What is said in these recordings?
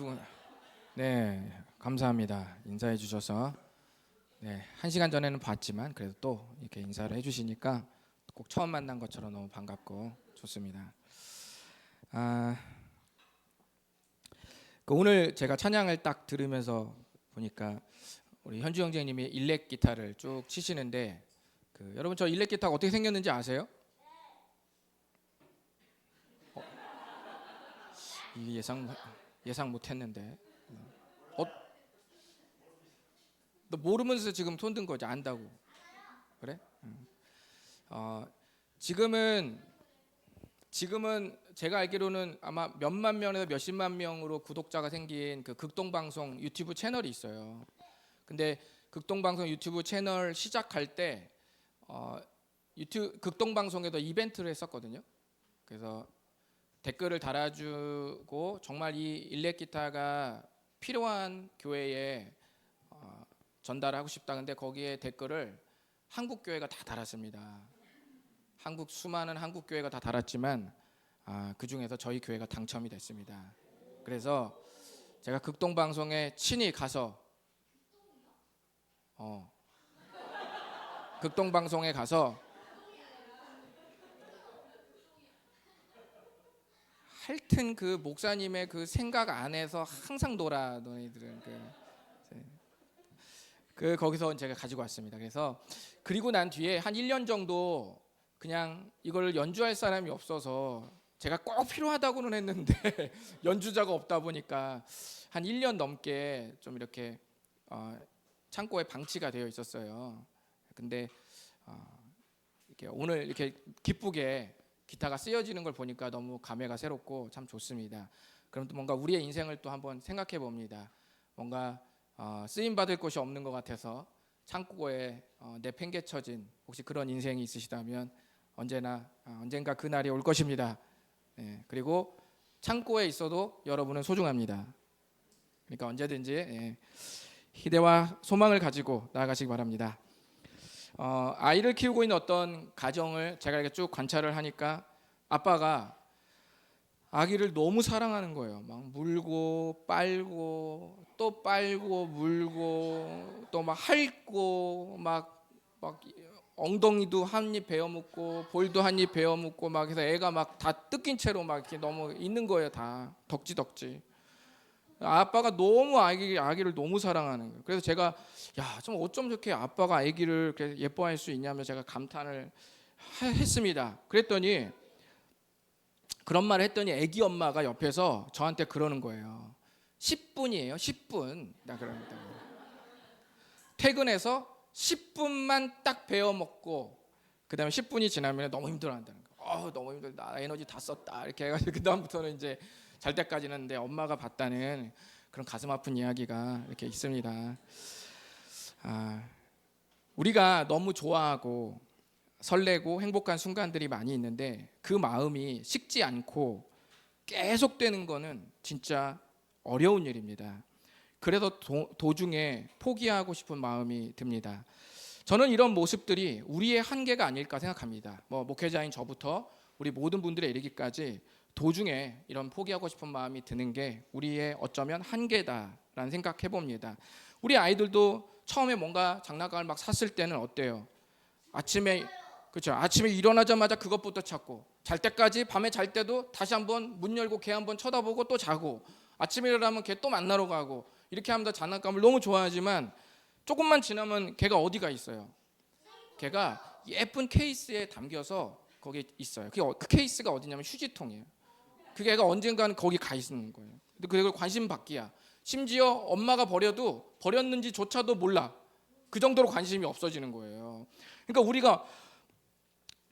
누구? 네, 감사합니다. 인사해 주셔서. 네, 1시간 전에는 봤지만 그래도 또 이렇게 인사를 해주시니까 꼭 처음 만난 것처럼 너무 반갑고 좋습니다. 아, 오늘 제가 찬양을 딱 들으면서 보니까 우리 현주 형제님이 일렉 기타를 쭉 치시는데 여러분 저 일렉 기타가 어떻게 생겼는지 아세요? 이 예상 못했는데. 어, 너 모르면서 지금 손 든 거지? 안다고? 그래? 어, 지금은 제가 알기로는 아마 몇만 명에서 몇십만 명으로 구독자가 생긴 그 극동방송 유튜브 채널이 있어요. 근데 극동방송 유튜브 채널 시작할 때 유튜브 극동방송에도 이벤트를 했었거든요. 그래서 댓글을 달아주고 정말 이 일렉 기타가 필요한 교회에 전달하고 싶다. 근데 거기에 댓글을 한국 교회가 다 달았습니다. 수많은 한국 교회가 다 달았지만 그 중에서 저희 교회가 당첨이 됐습니다. 그래서 제가 극동 방송에 친히 가서 극동 방송에 가서 하여튼 그 목사님의 그 생각 안에서 항상 놀아 너희들은 거기서 제가 가지고 왔습니다. 그리고 난 뒤에 한 1년 정도 그냥 이걸 연주할 사람이 없어서 제가 꼭 필요하다고는 했는데 연주자가 없다 보니까 한 1년 넘게 좀 이렇게 창고에 방치가 되어 있었어요. 근데 이렇게 오늘 이렇게 기쁘게 기타가 쓰여지는 걸 보니까 너무 감회가 새롭고 참 좋습니다. 그럼 또 뭔가 우리의 인생을 또 한번 생각해 봅니다. 뭔가 쓰임 받을 곳이 없는 것 같아서 창고에 내팽개쳐진 혹시 그런 인생이 있으시다면 언젠가 그 날이 올 것입니다. 네, 그리고 창고에 있어도 여러분은 소중합니다. 그러니까 언제든지 희대와 소망을 가지고 나아가시기 바랍니다. 아이를 키우고 있는 어떤 가정을 제가 이렇게 쭉 관찰을 하니까 아빠가 아기를 너무 사랑하는 거예요. 막 물고 빨고 또 빨고 물고 또 막 핥고 막 엉덩이도 한 입 베어 묻고 볼도 한 입 베어 묻고 막 해서 애가 막 다 뜯긴 채로 막 이렇게 너무 있는 거예요. 다 덕지덕지. 아빠가 너무 아기를 너무 사랑하는 거예요. 그래서 제가 좀 어쩜 저렇게 아빠가 아기를 예뻐할 수 있냐며 제가 감탄을 했습니다. 그랬더니 그런 말을 했더니 아기 엄마가 옆에서 저한테 그러는 거예요. 10분이에요. 10분. 나 그럽니다. 퇴근해서 10분만 딱 베어 먹고 그다음에 10분이 지나면 너무 힘들어한다는 거예요. 너무 힘들다. 에너지 다 썼다. 이렇게 해가지고 그다음부터는 이제 잘 때까지는 내 엄마가 봤다는 그런 가슴 아픈 이야기가 이렇게 있습니다. 우리가 너무 좋아하고 설레고 행복한 순간들이 많이 있는데 그 마음이 식지 않고 계속되는 거는 진짜 어려운 일입니다. 그래서 도중에 포기하고 싶은 마음이 듭니다. 저는 이런 모습들이 우리의 한계가 아닐까 생각합니다. 목회자인 저부터 우리 모든 분들에 이르기까지 도중에 이런 포기하고 싶은 마음이 드는 게 우리의 어쩌면 한계다라는 생각해 봅니다. 우리 아이들도 처음에 뭔가 장난감을 막 샀을 때는 어때요? 아침에 일어나자마자 그것부터 찾고 잘 때까지 밤에 잘 때도 다시 한번 문 열고 걔 한번 쳐다보고 또 자고 아침에 일어나면 걔 또 만나러 가고 이렇게 하면서 장난감을 너무 좋아하지만 조금만 지나면 걔가 어디가 있어요? 걔가 예쁜 케이스에 담겨서 거기 있어요. 그 케이스가 어디냐면 휴지통이에요. 그 걔가 언젠가는 거기 가 있는 거예요. 근데 그걸 관심 받기야. 심지어 엄마가 버려도 버렸는지조차도 몰라. 그 정도로 관심이 없어지는 거예요. 그러니까 우리가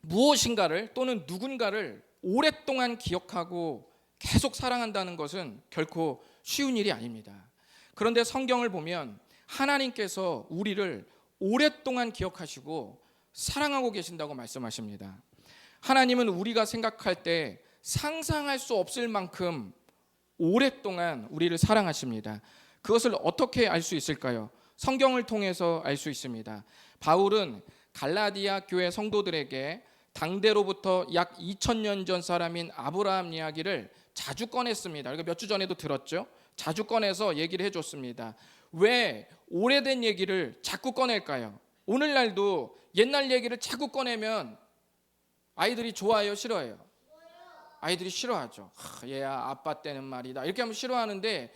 무엇인가를 또는 누군가를 오랫동안 기억하고 계속 사랑한다는 것은 결코 쉬운 일이 아닙니다. 그런데 성경을 보면 하나님께서 우리를 오랫동안 기억하시고 사랑하고 계신다고 말씀하십니다. 하나님은 우리가 생각할 때 상상할 수 없을 만큼 오랫동안 우리를 사랑하십니다. 그것을 어떻게 알 수 있을까요? 성경을 통해서 알 수 있습니다. 바울은 갈라디아 교회 성도들에게 당대로부터 약 2000년 전 사람인 아브라함 이야기를 자주 꺼냈습니다. 몇 주 전에도 들었죠. 자주 꺼내서 얘기를 해줬습니다. 왜 오래된 얘기를 자꾸 꺼낼까요? 오늘날도 옛날 얘기를 자꾸 꺼내면 아이들이 좋아해요, 싫어해요? 아이들이 싫어하죠. 얘야 아빠 때는 말이다 이렇게 하면 싫어하는데,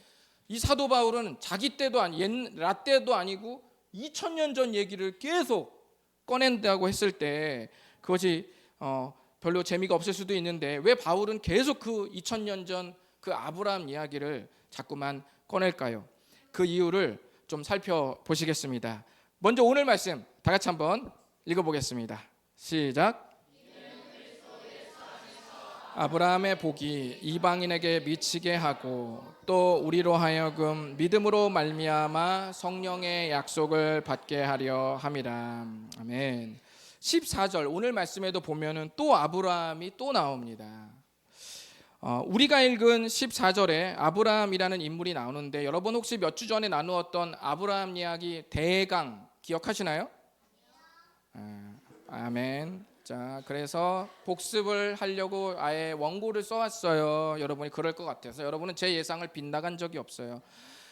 이 사도 바울은 자기 때도 라때도 아니고 2000년 전 얘기를 계속 꺼낸다고 했을 때 그것이 별로 재미가 없을 수도 있는데, 왜 바울은 계속 그 2000년 전 그 아브라함 이야기를 자꾸만 꺼낼까요? 그 이유를 좀 살펴보시겠습니다. 먼저 오늘 말씀 다 같이 한번 읽어보겠습니다. 시작. 아브라함의 복이 이방인에게 미치게 하고 또 우리로 하여금 믿음으로 말미암아 성령의 약속을 받게 하려 함이라. 아멘. 14절 오늘 말씀에도 보면은 또 아브라함이 또 나옵니다. 우리가 읽은 14절에 아브라함이라는 인물이 나오는데, 여러분 혹시 몇 주 전에 나누었던 아브라함 이야기 대강 기억하시나요? 아멘. 자, 그래서 복습을 하려고 아예 원고를 써왔어요. 여러분이 그럴 것 같아서 여러분은 제 예상을 빗나간 적이 없어요.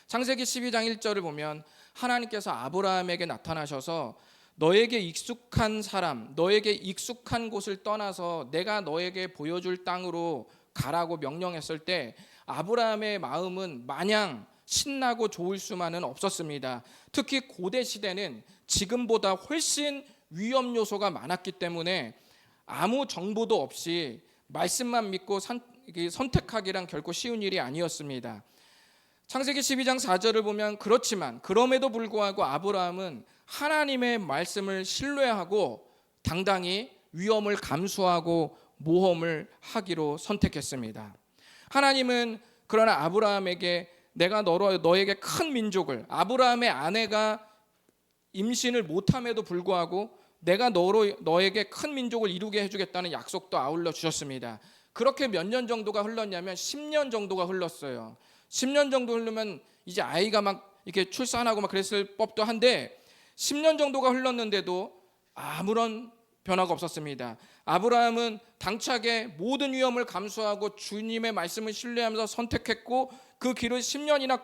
창세기 12장 1절을 보면 하나님께서 아브라함에게 나타나셔서 너에게 익숙한 사람, 너에게 익숙한 곳을 떠나서 내가 너에게 보여줄 땅으로 가라고 명령했을 때 아브라함의 마음은 마냥 신나고 좋을 수만은 없었습니다. 특히 고대 시대는 지금보다 훨씬 위험 요소가 많았기 때문에 아무 정보도 없이 말씀만 믿고 선택하기란 결코 쉬운 일이 아니었습니다. 창세기 12장 4절을 보면 그렇지만 그럼에도 불구하고 아브라함은 하나님의 말씀을 신뢰하고 당당히 위험을 감수하고 모험을 하기로 선택했습니다. 하나님은 그러나 아브라함에게 내가 너에게 큰 민족을, 아브라함의 아내가 임신을 못함에도 불구하고 내가 너에게 큰 민족을 이루게 해주겠다는 약속도 아울러 주셨습니다. 그렇게 몇 년 정도가 흘렀냐면 10년 정도가 흘렀어요. 10년 정도 흐르면 이제 아이가 막 이렇게 출산하고 막 그랬을 법도 한데 10년 정도가 흘렀는데도 아무런 변화가 없었습니다. 아브라함은 당차게 모든 위험을 감수하고 주님의 말씀을 신뢰하면서 선택했고 그 길을 10년이나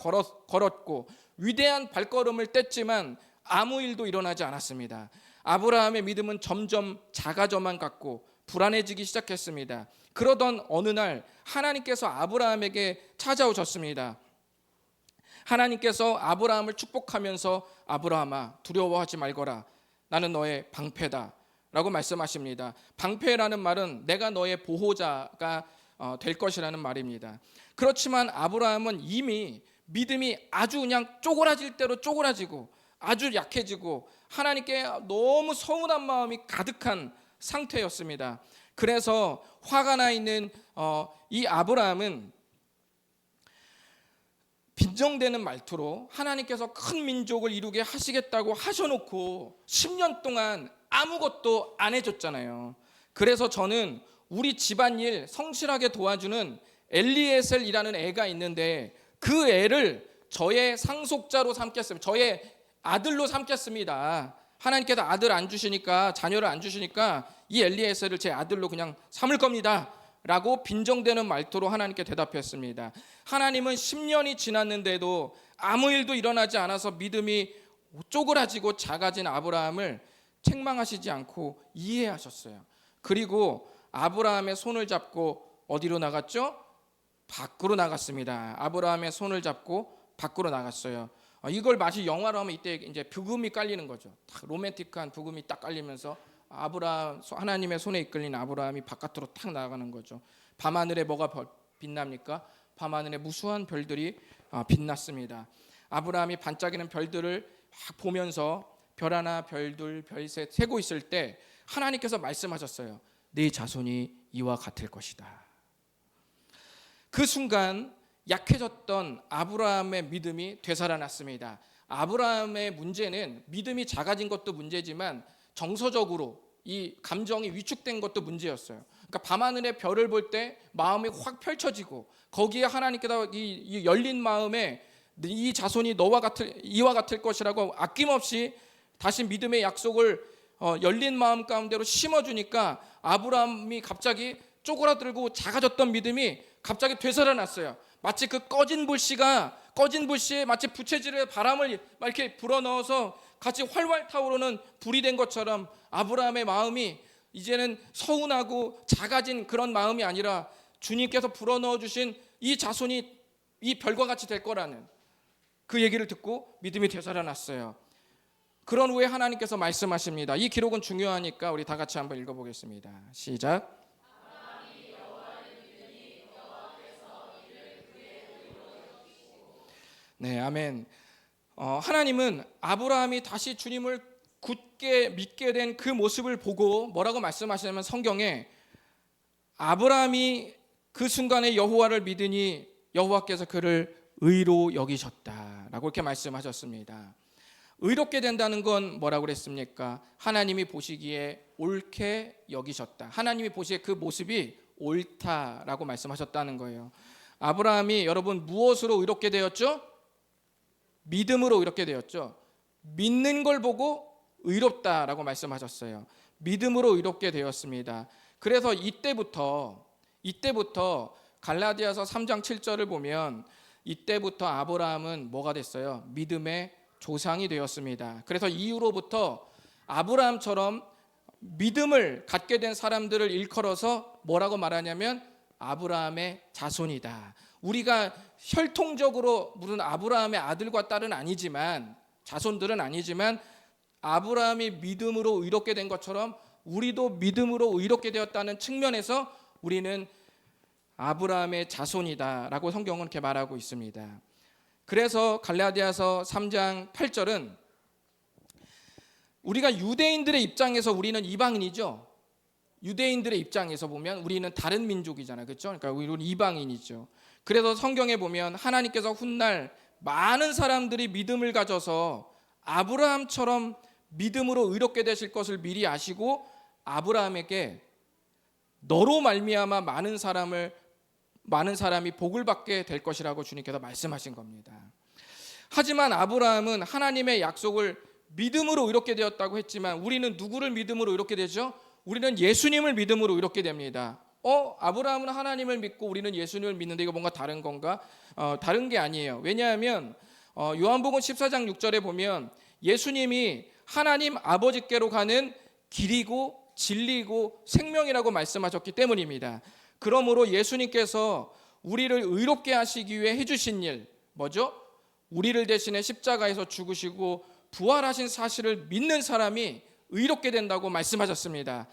걸었고 위대한 발걸음을 뗐지만 아무 일도 일어나지 않았습니다. 아브라함의 믿음은 점점 작아져만 갔고 불안해지기 시작했습니다. 그러던 어느 날 하나님께서 아브라함에게 찾아오셨습니다. 하나님께서 아브라함을 축복하면서 아브라함아 두려워하지 말거라, 나는 너의 방패다 라고 말씀하십니다. 방패라는 말은 내가 너의 보호자가 될 것이라는 말입니다. 그렇지만 아브라함은 이미 믿음이 아주 그냥 쪼그라질 대로 쪼그라지고 아주 약해지고 하나님께 너무 서운한 마음이 가득한 상태였습니다. 그래서 화가 나 있는 이 아브라함은 빈정대는 말투로 하나님께서 큰 민족을 이루게 하시겠다고 하셔놓고 10년 동안 아무것도 안 해줬잖아요. 그래서 저는 우리 집안일 성실하게 도와주는 엘리에셀이라는 애가 있는데 그 애를 저의 상속자로 삼겠습니다. 저의 아들로 삼겠습니다. 하나님께서 아들 안 주시니까, 자녀를 안 주시니까 이 엘리에셀을 제 아들로 그냥 삼을 겁니다 라고 빈정대는 말투로 하나님께 대답했습니다. 하나님은 10년이 지났는데도 아무 일도 일어나지 않아서 믿음이 쪼그라지고 작아진 아브라함을 책망하시지 않고 이해하셨어요. 그리고 아브라함의 손을 잡고 어디로 나갔죠? 밖으로 나갔습니다. 아브라함의 손을 잡고 밖으로 나갔어요. 이걸 마치 영화로 하면 이때 이제 부금이 깔리는 거죠. 로맨틱한 부금이 딱 깔리면서 하나님의 손에 이끌린 아브라함이 바깥으로 탁 나가는 거죠. 밤하늘에 뭐가 빛납니까? 밤하늘에 무수한 별들이 빛났습니다. 아브라함이 반짝이는 별들을 막 보면서 별 하나, 별둘, 별셋 세고 있을 때 하나님께서 말씀하셨어요. 네 자손이 이와 같을 것이다. 그 순간 약해졌던 아브라함의 믿음이 되살아났습니다. 아브라함의 문제는 믿음이 작아진 것도 문제지만 정서적으로 이 감정이 위축된 것도 문제였어요. 그러니까 밤하늘의 별을 볼 때 마음이 확 펼쳐지고 거기에 하나님께서 이 열린 마음에 이 자손이 이와 같을 것이라고 아낌없이 다시 믿음의 약속을 열린 마음 가운데로 심어주니까 아브라함이 갑자기 쪼그라들고 작아졌던 믿음이 갑자기 되살아났어요. 마치 그 꺼진 불씨에 마치 부채질에 바람을 막 이렇게 불어넣어서 같이 활활 타오르는 불이 된 것처럼 아브라함의 마음이 이제는 서운하고 작아진 그런 마음이 아니라 주님께서 불어넣어 주신 이 자손이 이 별과 같이 될 거라는 그 얘기를 듣고 믿음이 되살아났어요. 그런 후에 하나님께서 말씀하십니다. 이 기록은 중요하니까 우리 다 같이 한번 읽어보겠습니다. 시작. 네, 아멘. 하나님은 아브라함이 다시 주님을 굳게 믿게 된 그 모습을 보고 뭐라고 말씀하시냐면 성경에 아브라함이 그 순간에 여호와를 믿으니 여호와께서 그를 의로 여기셨다라고 이렇게 말씀하셨습니다. 의롭게 된다는 건 뭐라고 그랬습니까? 하나님이 보시기에 옳게 여기셨다. 하나님이 보시기에 그 모습이 옳다라고 말씀하셨다는 거예요. 아브라함이 여러분 무엇으로 의롭게 되었죠? 믿음으로 의롭게 되었죠. 믿는 걸 보고 의롭다라고 말씀하셨어요. 믿음으로 의롭게 되었습니다. 그래서 이때부터 갈라디아서 3장 7절을 보면 이때부터 아브라함은 뭐가 됐어요? 믿음의 조상이 되었습니다. 그래서 이후로부터 아브라함처럼 믿음을 갖게 된 사람들을 일컬어서 뭐라고 말하냐면 아브라함의 자손이다. 우리가 혈통적으로 무슨 아브라함의 아들과 딸은 아니지만 자손들은 아니지만 아브라함이 믿음으로 의롭게 된 것처럼 우리도 믿음으로 의롭게 되었다는 측면에서 우리는 아브라함의 자손이다라고 성경은 이렇게 말하고 있습니다. 그래서 갈라디아서 3장 8절은 우리가 유대인들의 입장에서 우리는 이방인이죠. 유대인들의 입장에서 보면 우리는 다른 민족이잖아요. 그렇죠? 그러니까 우리는 이방인이죠. 그래서 성경에 보면 하나님께서 훗날 많은 사람들이 믿음을 가져서 아브라함처럼 믿음으로 의롭게 되실 것을 미리 아시고 아브라함에게 너로 말미암아 많은 사람이 복을 받게 될 것이라고 주님께서 말씀하신 겁니다. 하지만 아브라함은 하나님의 약속을 믿음으로 의롭게 되었다고 했지만 우리는 누구를 믿음으로 의롭게 되죠? 우리는 예수님을 믿음으로 의롭게 됩니다. 아브라함은 하나님을 믿고 우리는 예수님을 믿는데 이거 뭔가 다른 건가? 다른 게 아니에요. 왜냐하면 요한복음 14장 6절에 보면 예수님이 하나님 아버지께로 가는 길이고 진리고 생명이라고 말씀하셨기 때문입니다. 그러므로 예수님께서 우리를 의롭게 하시기 위해 해주신 일 뭐죠? 우리를 대신해 십자가에서 죽으시고 부활하신 사실을 믿는 사람이 의롭게 된다고 말씀하셨습니다.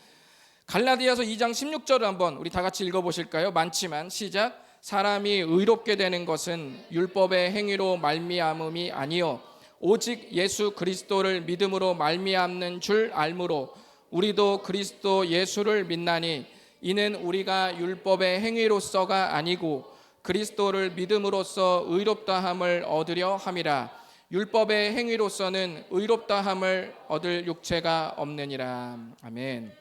갈라디아서 2장 16절을 한번 우리 다 같이 읽어보실까요? 많지만 시작. 사람이 의롭게 되는 것은 율법의 행위로 말미암음이 아니요 오직 예수 그리스도를 믿음으로 말미암는 줄 알므로 우리도 그리스도 예수를 믿나니 이는 우리가 율법의 행위로서가 아니고 그리스도를 믿음으로써 의롭다함을 얻으려 함이라. 율법의 행위로서는 의롭다함을 얻을 육체가 없느니라. 아멘.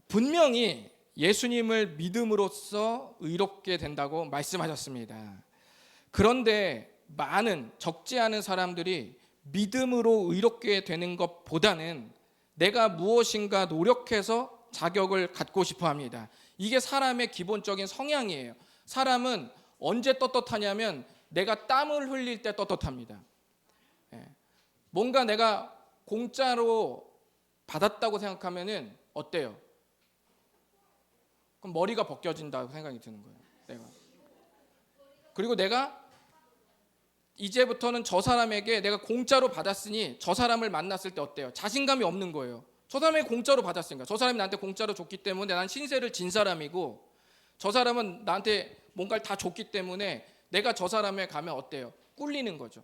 분명히 예수님을 믿음으로써 의롭게 된다고 말씀하셨습니다. 그런데 적지 않은 사람들이 믿음으로 의롭게 되는 것보다는 내가 무엇인가 노력해서 자격을 갖고 싶어 합니다. 이게 사람의 기본적인 성향이에요. 사람은 언제 떳떳하냐면 내가 땀을 흘릴 때 떳떳합니다. 뭔가 내가 공짜로 받았다고 생각하면은 어때요? 그럼 머리가 벗겨진다고 생각이 드는 거예요. 그리고 내가 이제부터는 저 사람에게 내가 공짜로 받았으니 저 사람을 만났을 때 어때요? 자신감이 없는 거예요. 저 사람이 공짜로 받았으니까. 저 사람이 나한테 공짜로 줬기 때문에 난 신세를 진 사람이고 저 사람은 나한테 뭔가를 다 줬기 때문에 내가 저 사람에 가면 어때요? 꿀리는 거죠.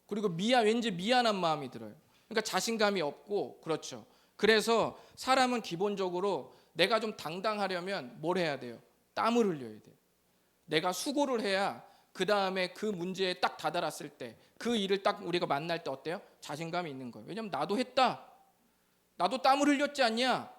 그리고 왠지 미안한 마음이 들어요. 그러니까 자신감이 없고 그렇죠. 그래서 사람은 기본적으로 내가 좀 당당하려면 뭘 해야 돼요? 땀을 흘려야 돼요. 내가 수고를 해야 그 다음에 그 문제에 딱 다다랐을 때 그 일을 딱 우리가 만날 때 어때요? 자신감이 있는 거예요. 왜냐면 나도 했다. 나도 땀을 흘렸지 않냐?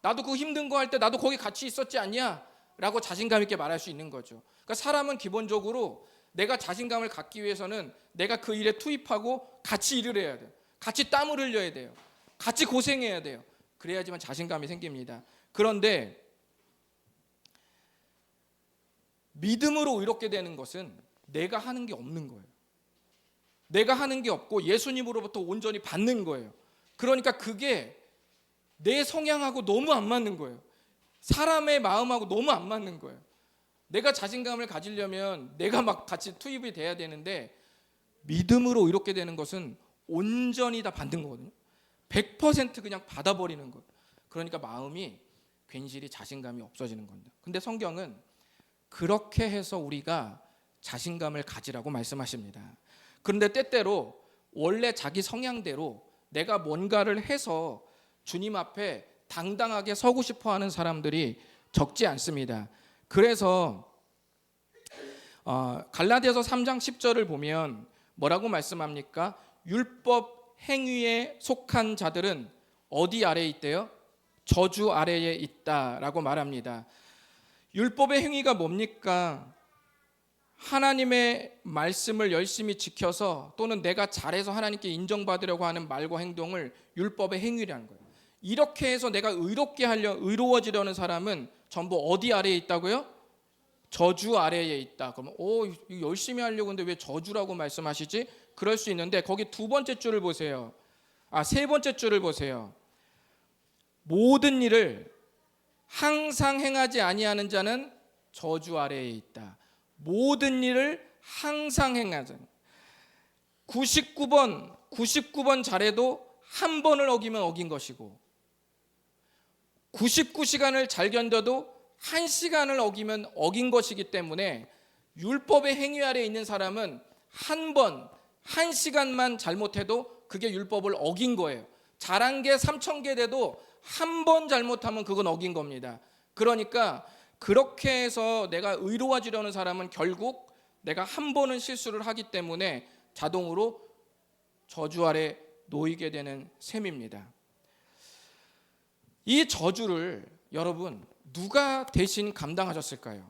나도 그 힘든 거 할 때 나도 거기 같이 있었지 않냐? 라고 자신감 있게 말할 수 있는 거죠. 그러니까 사람은 기본적으로 내가 자신감을 갖기 위해서는 내가 그 일에 투입하고 같이 일을 해야 돼요. 같이 땀을 흘려야 돼요. 같이 고생해야 돼요. 그래야지만 자신감이 생깁니다. 그런데 믿음으로 의롭게 되는 것은 내가 하는 게 없는 거예요. 내가 하는 게 없고 예수님으로부터 온전히 받는 거예요. 그러니까 그게 내 성향하고 너무 안 맞는 거예요. 사람의 마음하고 너무 안 맞는 거예요. 내가 자신감을 가지려면 내가 막 같이 투입이 돼야 되는데, 믿음으로 의롭게 되는 것은 온전히 다 받는 거거든요. 100% 그냥 받아버리는 거예요. 그러니까 마음이 괜시리 자신감이 없어지는 겁니다. 근데 성경은 그렇게 해서 우리가 자신감을 가지라고 말씀하십니다. 그런데 때때로 원래 자기 성향대로 내가 뭔가를 해서 주님 앞에 당당하게 서고 싶어 하는 사람들이 적지 않습니다. 그래서 갈라디아서 3장 10절을 보면 뭐라고 말씀합니까? 율법 행위에 속한 자들은 어디 아래에 있대요? 저주 아래에 있다라고 말합니다. 율법의 행위가 뭡니까? 하나님의 말씀을 열심히 지켜서 또는 내가 잘해서 하나님께 인정받으려고 하는 말과 행동을 율법의 행위라는 거예요. 이렇게 해서 내가 의로워지려는 사람은 전부 어디 아래에 있다고요? 저주 아래에 있다. 그러면 열심히 하려고 하는데 왜 저주라고 말씀하시지? 그럴 수 있는데 거기 두 번째 줄을 보세요. 세 번째 줄을 보세요. 모든 일을 항상 행하지 아니하는 자는 저주 아래에 있다. 모든 일을 항상 행하자. 99번 잘해도 한 번을 어기면 어긴 것이고, 99시간을 잘 견뎌도 1시간을 어기면 어긴 것이기 때문에 율법의 행위 아래에 있는 사람은 한 번, 1시간만 잘못해도 그게 율법을 어긴 거예요. 잘한 게 3,000개 돼도 한 번 잘못하면 그건 어긴 겁니다. 그러니까 그렇게 해서 내가 의로워지려는 사람은 결국 내가 한 번은 실수를 하기 때문에 자동으로 저주 아래 놓이게 되는 셈입니다. 이 저주를 여러분 누가 대신 감당하셨을까요?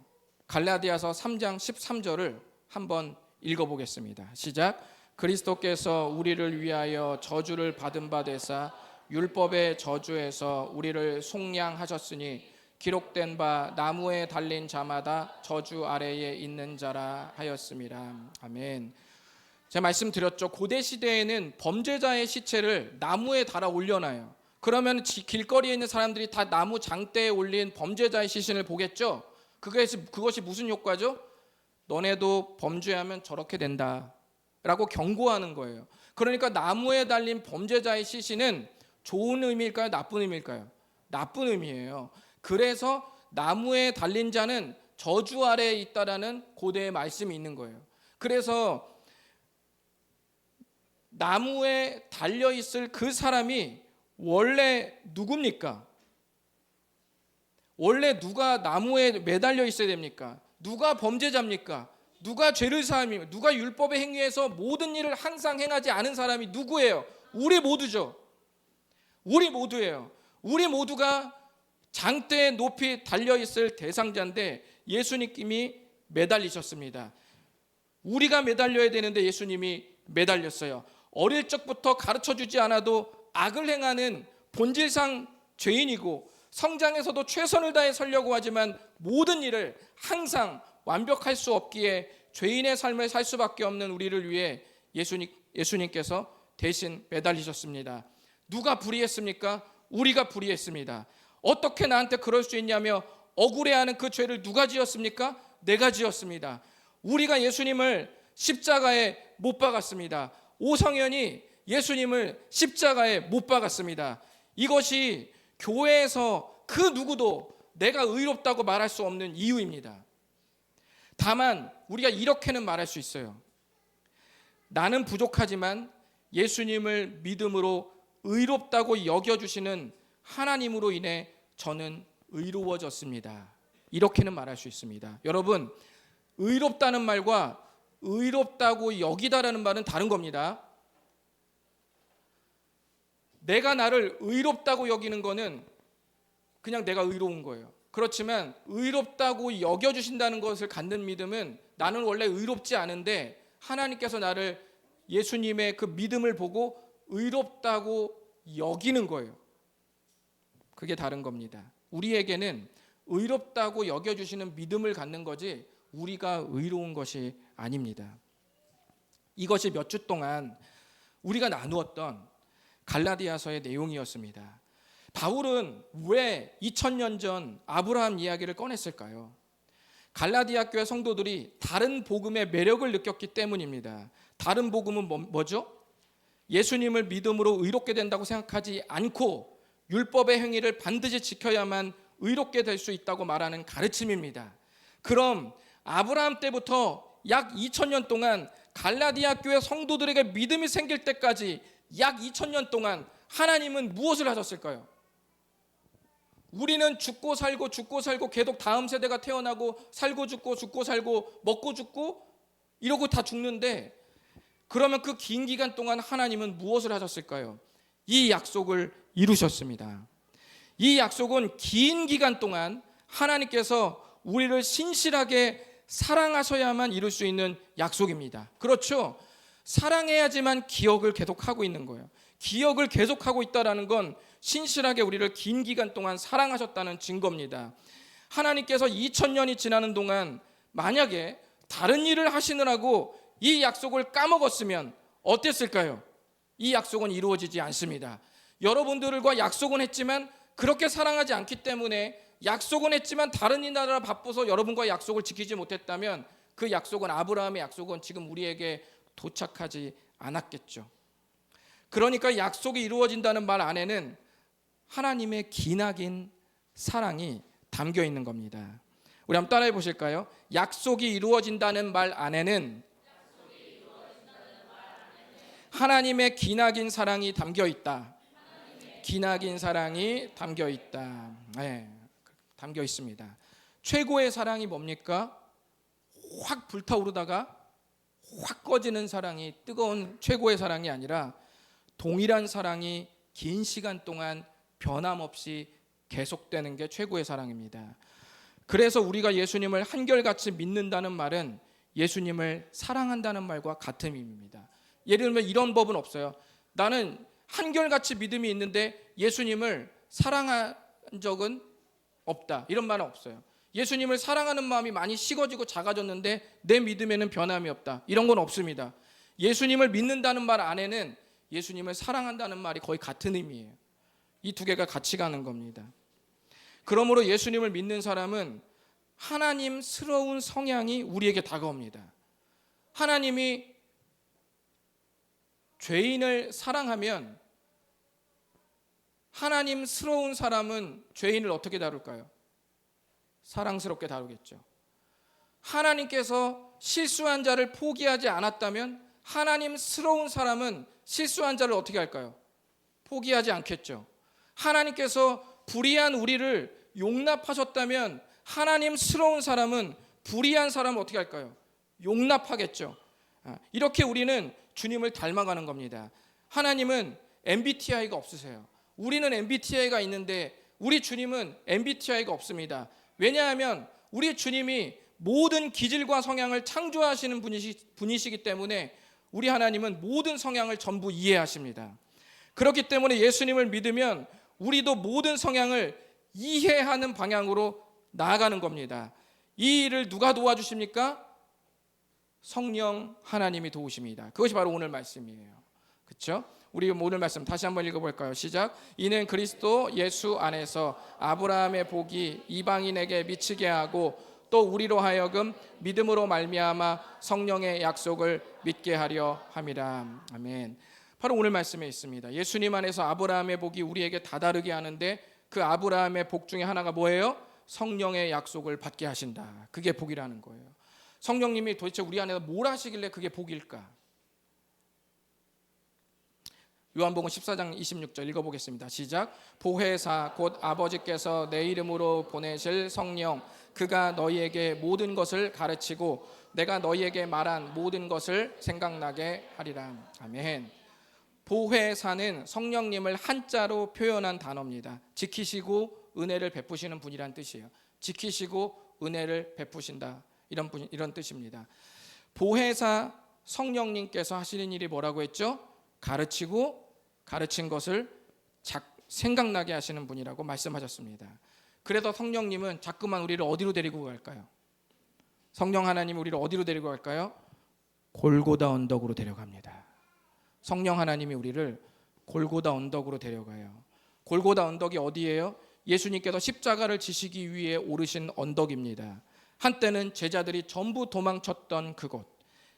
갈라디아서 3장 13절을 한번 읽어보겠습니다. 시작. 그리스도께서 우리를 위하여 저주를 받은 바 되사 율법의 저주에서 우리를 속량하셨으니 기록된 바 나무에 달린 자마다 저주 아래에 있는 자라 하였습니다. 아멘. 제가 말씀드렸죠. 고대 시대에는 범죄자의 시체를 나무에 달아 올려놔요. 그러면 길거리에 있는 사람들이 다 나무 장대에 올린 범죄자의 시신을 보겠죠. 그것이 무슨 효과죠? 너네도 범죄하면 저렇게 된다 라고 경고하는 거예요. 그러니까 나무에 달린 범죄자의 시신은 좋은 의미일까요? 나쁜 의미일까요? 나쁜 의미예요. 그래서 나무에 달린 자는 저주 아래에 있다라는 고대의 말씀이 있는 거예요. 그래서 나무에 달려있을 그 사람이 원래 누굽니까? 원래 누가 나무에 매달려 있어야 됩니까? 누가 범죄자입니까? 누가 죄를 사함입니까? 누가 율법의 행위에서 모든 일을 항상 행하지 않은 사람이 누구예요? 우리 모두죠. 우리 모두예요. 우리 모두가 장대에 높이 달려있을 대상자인데 예수님이 매달리셨습니다. 우리가 매달려야 되는데 예수님이 매달렸어요. 어릴 적부터 가르쳐주지 않아도 악을 행하는 본질상 죄인이고 성장에서도 최선을 다해 살려고 하지만 모든 일을 항상 완벽할 수 없기에 죄인의 삶을 살 수밖에 없는 우리를 위해 예수님께서 대신 매달리셨습니다. 누가 불의했습니까? 우리가 불의했습니다. 어떻게 나한테 그럴 수 있냐며 억울해하는 그 죄를 누가 지었습니까? 내가 지었습니다. 우리가 예수님을 십자가에 못 박았습니다. 오성현이 예수님을 십자가에 못 박았습니다. 이것이 교회에서 그 누구도 내가 의롭다고 말할 수 없는 이유입니다. 다만 우리가 이렇게는 말할 수 있어요. 나는 부족하지만 예수님을 믿음으로 의롭다고 여겨주시는 하나님으로 인해 저는 의로워졌습니다. 이렇게는 말할 수 있습니다. 여러분, 의롭다는 말과 의롭다고 여기다라는 말은 다른 겁니다. 내가 나를 의롭다고 여기는 거는 그냥 내가 의로운 거예요. 그렇지만 의롭다고 여겨주신다는 것을 갖는 믿음은 나는 원래 의롭지 않은데 하나님께서 나를 예수님의 그 믿음을 보고 의롭다고 여기는 거예요. 그게 다른 겁니다. 우리에게는 의롭다고 여겨주시는 믿음을 갖는 거지 우리가 의로운 것이 아닙니다. 이것이 몇 주 동안 우리가 나누었던 갈라디아서의 내용이었습니다. 바울은 왜 2000년 전 아브라함 이야기를 꺼냈을까요? 갈라디아 교회 성도들이 다른 복음의 매력을 느꼈기 때문입니다. 다른 복음은 뭐죠? 예수님을 믿음으로 의롭게 된다고 생각하지 않고 율법의 행위를 반드시 지켜야만 의롭게 될 수 있다고 말하는 가르침입니다. 그럼 아브라함 때부터 약 2000년 동안 갈라디아 교회 성도들에게 믿음이 생길 때까지 약 2000년 동안 하나님은 무엇을 하셨을까요? 우리는 죽고 살고 계속 다음 세대가 태어나고 살고 살고 먹고 죽고 이러고 다 죽는데, 그러면 그 긴 기간 동안 하나님은 무엇을 하셨을까요? 이 약속을 이루셨습니다. 이 약속은 긴 기간 동안 하나님께서 우리를 신실하게 사랑하셔야만 이룰 수 있는 약속입니다. 그렇죠? 사랑해야지만 기억을 계속하고 있는 거예요. 기억을 계속하고 있다는 건 신실하게 우리를 긴 기간 동안 사랑하셨다는 증거입니다. 하나님께서 2000년이 지나는 동안 만약에 다른 일을 하시느라고 이 약속을 까먹었으면 어땠을까요? 이 약속은 이루어지지 않습니다. 여러분들과 약속은 했지만 그렇게 사랑하지 않기 때문에, 약속은 했지만 다른 일하느라 바빠서 여러분과 약속을 지키지 못했다면 그 약속은, 아브라함의 약속은 지금 우리에게 도착하지 않았겠죠. 그러니까 약속이 이루어진다는 말 안에는 하나님의 기나긴 사랑이 담겨 있는 겁니다. 우리 한번 따라해 보실까요? 약속이 이루어진다는 말 안에는 하나님의 기나긴 사랑이 담겨 있다. 기나긴 사랑이 담겨 있다. 네, 담겨 있습니다. 최고의 사랑이 뭡니까? 확 불타오르다가 확 꺼지는 사랑이, 뜨거운 최고의 사랑이 아니라 동일한 사랑이 긴 시간 동안 변함없이 계속되는 게 최고의 사랑입니다. 그래서 우리가 예수님을 한결같이 믿는다는 말은 예수님을 사랑한다는 말과 같은 의미입니다. 예를 들면 이런 법은 없어요. 나는 한결같이 믿음이 있는데 예수님을 사랑한 적은 없다, 이런 말은 없어요. 예수님을 사랑하는 마음이 많이 식어지고 작아졌는데 내 믿음에는 변함이 없다, 이런 건 없습니다. 예수님을 믿는다는 말 안에는 예수님을 사랑한다는 말이 거의 같은 의미예요. 이 두 개가 같이 가는 겁니다. 그러므로 예수님을 믿는 사람은 하나님스러운 성향이 우리에게 다가옵니다. 하나님이 죄인을 사랑하면 하나님스러운 사람은 죄인을 어떻게 다룰까요? 사랑스럽게 다루겠죠. 하나님께서 실수한 자를 포기하지 않았다면 하나님스러운 사람은 실수한 자를 어떻게 할까요? 포기하지 않겠죠. 하나님께서 불의한 우리를 용납하셨다면 하나님스러운 사람은 불의한 사람을 어떻게 할까요? 용납하겠죠. 이렇게 우리는 주님을 닮아가는 겁니다. 하나님은 MBTI가 없으세요. 우리는 MBTI가 있는데 우리 주님은 MBTI가 없습니다. 왜냐하면 우리 주님이 모든 기질과 성향을 창조하시는 분이시기 때문에 우리 하나님은 모든 성향을 전부 이해하십니다. 그렇기 때문에 예수님을 믿으면 우리도 모든 성향을 이해하는 방향으로 나아가는 겁니다. 이 일을 누가 도와주십니까? 성령 하나님이 도우십니다. 그것이 바로 오늘 말씀이에요. 그렇죠? 우리 오늘 말씀 다시 한번 읽어볼까요? 시작. 이는 그리스도 예수 안에서 아브라함의 복이 이방인에게 미치게 하고 또 우리로 하여금 믿음으로 말미암아 성령의 약속을 믿게 하려 함이라. 아멘. 바로 오늘 말씀에 있습니다. 예수님 안에서 아브라함의 복이 우리에게 다다르게 하는데 그 아브라함의 복 중에 하나가 뭐예요? 성령의 약속을 받게 하신다. 그게 복이라는 거예요. 성령님이 도대체 우리 안에서 뭘 하시길래 그게 복일까? 요한복음 14장 26절 읽어보겠습니다. 시작. 보혜사 곧 아버지께서 내 이름으로 보내실 성령, 그가 너희에게 모든 것을 가르치고 내가 너희에게 말한 모든 것을 생각나게 하리라. 아멘. 보혜사는 성령님을 한자로 표현한 단어입니다. 지키시고 은혜를 베푸시는 분이란 뜻이에요. 지키시고 은혜를 베푸신다, 이런 뜻입니다. 보혜사 성령님께서 하시는 일이 뭐라고 했죠? 가르치고 가르친 것을 생각나게 하시는 분이라고 말씀하셨습니다. 그래서 성령님은 자꾸만 우리를 어디로 데리고 갈까요? 성령 하나님이 우리를 어디로 데리고 갈까요? 골고다 언덕으로 데려갑니다. 성령 하나님이 우리를 골고다 언덕으로 데려가요. 골고다 언덕이 어디예요? 예수님께서 십자가를 지시기 위해 오르신 언덕입니다. 한때는 제자들이 전부 도망쳤던 그곳,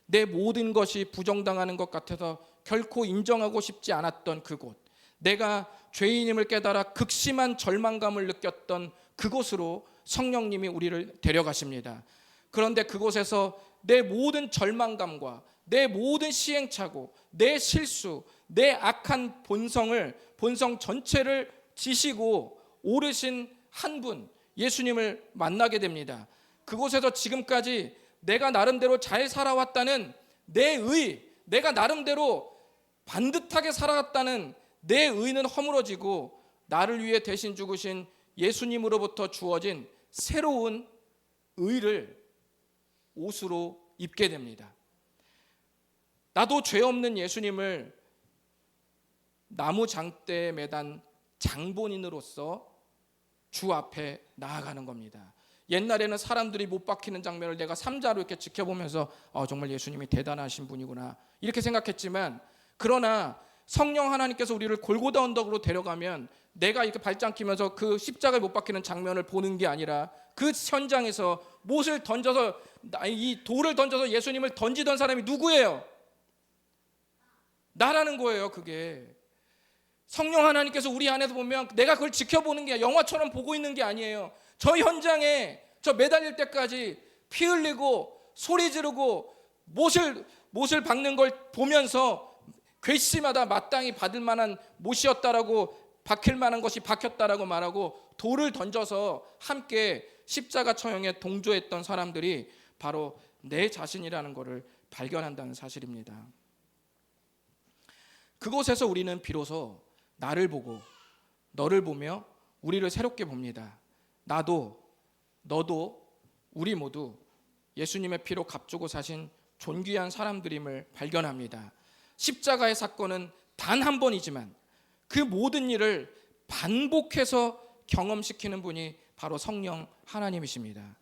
내 모든 것이 부정당하는 것 같아서 결코 인정하고 싶지 않았던 그곳, 내가 죄인임을 깨달아 극심한 절망감을 느꼈던 그곳으로 성령님이 우리를 데려가십니다. 그런데 그곳에서 내 모든 절망감과 내 모든 시행착오, 내 실수, 내 악한 본성 전체를 지시고 오르신 한 분, 예수님을 만나게 됩니다. 그곳에서 지금까지 내가 나름대로 잘 살아왔다는 내 의, 내가 나름대로 반듯하게 살아왔다는 내 의는 허물어지고 나를 위해 대신 죽으신 예수님으로부터 주어진 새로운 의를 옷으로 입게 됩니다. 나도 죄 없는 예수님을 나무 장대에 매단 장본인으로서 주 앞에 나아가는 겁니다. 옛날에는 사람들이 못 박히는 장면을 내가 삼자로 이렇게 지켜보면서 정말 예수님이 대단하신 분이구나 이렇게 생각했지만, 그러나 성령 하나님께서 우리를 골고다 언덕으로 데려가면 내가 이렇게 발짱 끼면서 그 십자가에 못 박히는 장면을 보는 게 아니라 그 현장에서 못을 던져서, 이 돌을 던져서 예수님을 던지던 사람이 누구예요? 나라는 거예요. 그게 성령 하나님께서 우리 안에서 보면 내가 그걸 지켜보는 게 영화처럼 보고 있는 게 아니에요. 저 현장에 저 매달릴 때까지 피 흘리고 소리 지르고 못을 박는 걸 보면서 괘씸하다, 마땅히 받을 만한 못이었다라고, 박힐 만한 것이 박혔다라고 말하고 돌을 던져서 함께 십자가 처형에 동조했던 사람들이 바로 내 자신이라는 것을 발견한다는 사실입니다. 그곳에서 우리는 비로소 나를 보고 너를 보며 우리를 새롭게 봅니다. 나도 너도 우리 모두 예수님의 피로 값주고 사신 존귀한 사람들임을 발견합니다. 십자가의 사건은 단 한 번이지만 그 모든 일을 반복해서 경험시키는 분이 바로 성령 하나님이십니다.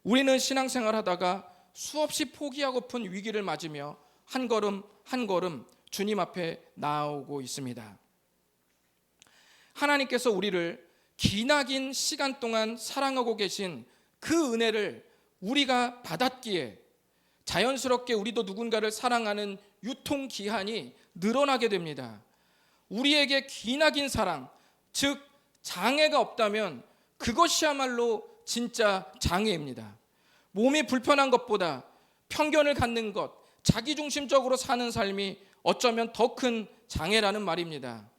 우리는 신앙생활 하다가 수없이 포기하고픈 위기를 맞으며 한 걸음 한 걸음 주님 앞에 나아오고 있습니다. 하나님께서 우리를 기나긴 시간 동안 사랑하고 계신 그 은혜를 우리가 받았기에 자연스럽게 우리도 누군가를 사랑하는 유통기한이 늘어나게 됩니다. 우리에게 기나긴 사랑, 즉 장애가 없다면 그것이야말로 진짜 장애입니다. 몸이 불편한 것보다 편견을 갖는 것, 자기중심적으로 사는 삶이 어쩌면 더 큰 장애라는 말입니다.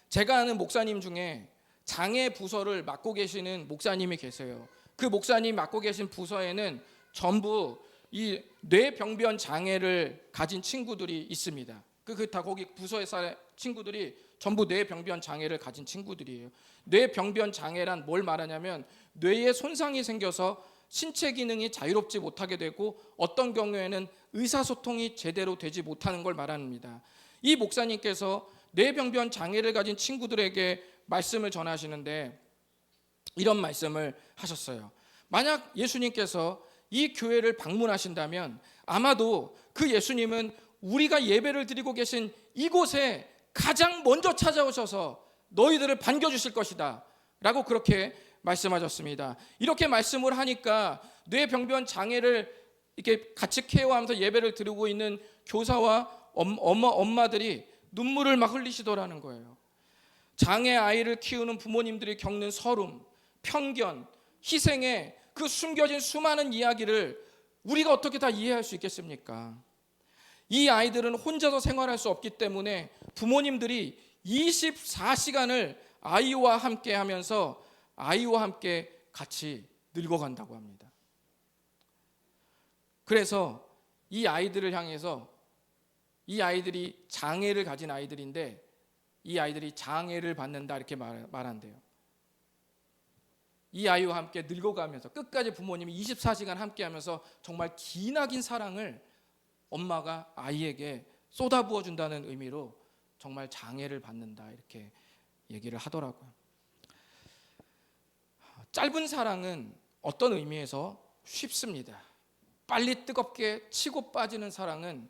제가 아는 목사님 중에 장애 부서를 맡고 계시는 목사님이 계세요. 그 목사님이 맡고 계신 부서에는 전부 이 뇌병변 장애를 가진 친구들이 있습니다. 다 거기 부서에 사는 친구들이 전부 뇌병변 장애를 가진 친구들이에요. 뇌병변 장애란 뭘 말하냐면 뇌에 손상이 생겨서 신체 기능이 자유롭지 못하게 되고 어떤 경우에는 의사소통이 제대로 되지 못하는 걸 말합니다. 이 목사님께서 뇌병변 장애를 가진 친구들에게 말씀을 전하시는데 이런 말씀을 하셨어요. 만약 예수님께서 이 교회를 방문하신다면 아마도 그 예수님은 우리가 예배를 드리고 계신 이곳에 가장 먼저 찾아오셔서 너희들을 반겨주실 것이다 라고 그렇게 말씀하셨습니다. 이렇게 말씀을 하니까 뇌병변 장애를 이렇게 같이 케어하면서 예배를 드리고 있는 교사와 엄마들이 눈물을 막 흘리시더라는 거예요. 장애 아이를 키우는 부모님들이 겪는 서름, 편견, 희생의 그 숨겨진 수많은 이야기를 우리가 어떻게 다 이해할 수 있겠습니까? 이 아이들은 혼자서 생활할 수 없기 때문에 부모님들이 24시간을 아이와 함께 하면서 아이와 함께 같이 늙어간다고 합니다. 그래서 이 아이들을 향해서, 이 아이들이 장애를 가진 아이들인데 이 아이들이 장애를 받는다 이렇게 말한대요. 이 아이와 함께 늙어가면서 끝까지 부모님이 24시간 함께 하면서 정말 기나긴 사랑을 엄마가 아이에게 쏟아부어 준다는 의미로 정말 장애를 받는다 이렇게 얘기를 하더라고요. 짧은 사랑은 어떤 의미에서 쉽습니다. 빨리 뜨겁게 치고 빠지는 사랑은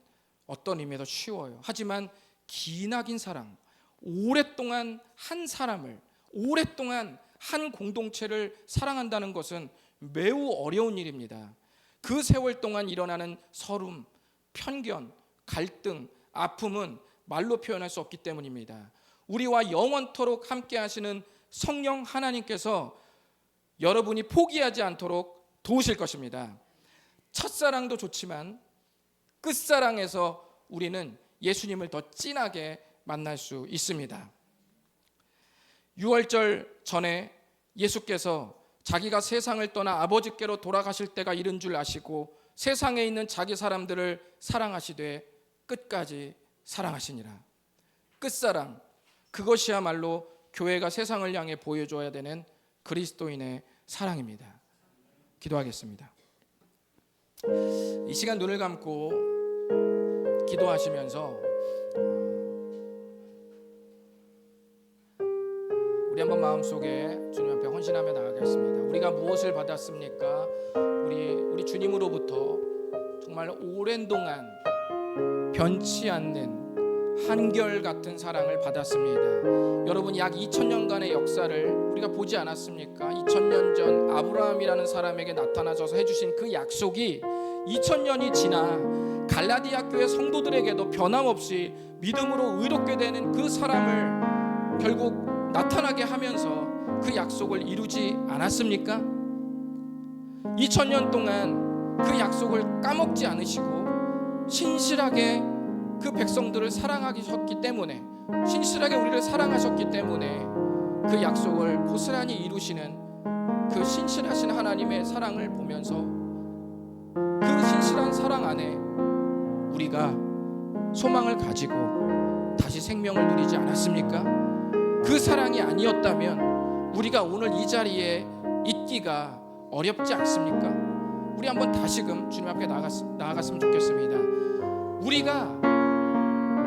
어떤 의미에서 쉬워요. 하지만 기나긴 사랑, 오랫동안 한 사람을, 오랫동안 한 공동체를 사랑한다는 것은 매우 어려운 일입니다. 그 세월 동안 일어나는 서름, 편견, 갈등, 아픔은 말로 표현할 수 없기 때문입니다. 우리와 영원토록 함께 하시는 성령 하나님께서 여러분이 포기하지 않도록 도우실 것입니다. 첫사랑도 좋지만 끝사랑에서 우리는 예수님을 더 진하게 만날 수 있습니다. 유월절 전에 예수께서 자기가 세상을 떠나 아버지께로 돌아가실 때가 이른 줄 아시고 세상에 있는 자기 사람들을 사랑하시되 끝까지 사랑하시니라. 끝사랑, 그것이야말로 교회가 세상을 향해 보여줘야 되는 그리스도인의 사랑입니다. 기도하겠습니다. 이 시간 눈을 감고 기도하시면서 우리 한번 마음속에 주님 앞에 헌신하며 나가겠습니다. 우리가 무엇을 받았습니까? 우리 주님으로부터 정말 오랜 동안 변치 않는 한결같은 사랑을 받았습니다. 여러분, 약 2000년간의 역사를 우리가 보지 않았습니까? 2000년 전 아브라함이라는 사람에게 나타나셔서 해주신 그 약속이 2000년이 지나 갈라디아 교회 성도들에게도 변함없이 믿음으로 의롭게 되는 그 사람을 결국 나타나게 하면서 그 약속을 이루지 않았습니까? 2000년 동안 그 약속을 까먹지 않으시고 신실하게 그 백성들을 사랑하셨기 때문에, 신실하게 우리를 사랑하셨기 때문에 그 약속을 고스란히 이루시는 그 신실하신 하나님의 사랑을 보면서 그 신실한 사랑 안에 우리가 소망을 가지고 다시 생명을 누리지 않았습니까? 그 사랑이 아니었다면 우리가 오늘 이 자리에 있기가 어렵지 않습니까? 우리 한번 다시금 주님 앞에 나아갔으면 좋겠습니다. 우리가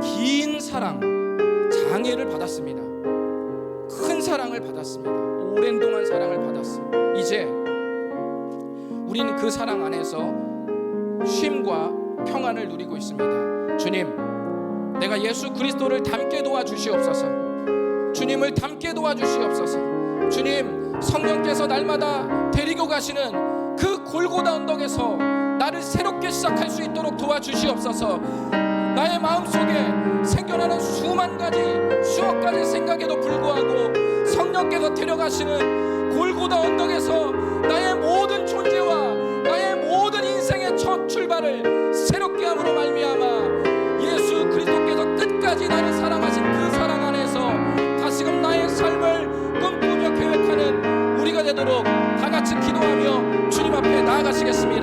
긴 사랑, 장애를 받았습니다. 큰 사랑을 받았습니다. 오랜 동안 사랑을 받았습니다. 이제 우리는 그 사랑 안에서 쉼과 평안을 누리고 있습니다. 주님, 내가 예수 그리스도를 닮게 도와주시옵소서. 주님을 닮게 도와주시옵소서. 주님, 성령께서 날마다 데리고 가시는 그 골고다 언덕에서 나를 새롭게 시작할 수 있도록 도와주시옵소서. 나의 마음속에 생겨나는 수만 가지, 수억 가지 생각에도 불구하고 성령께서 데려가시는 골고다 언덕에서 나의 모든 존재와 나의 모든 인생의 첫 출발을 새롭게 함으로 말미암아 예수 그리스도께서 끝까지 나를 사랑하신 그 사랑 안에서 다시금 나의 삶을 꿈꾸며 계획하는 우리가 되도록 다 같이 기도하며 주님 앞에 나아가시겠습니다.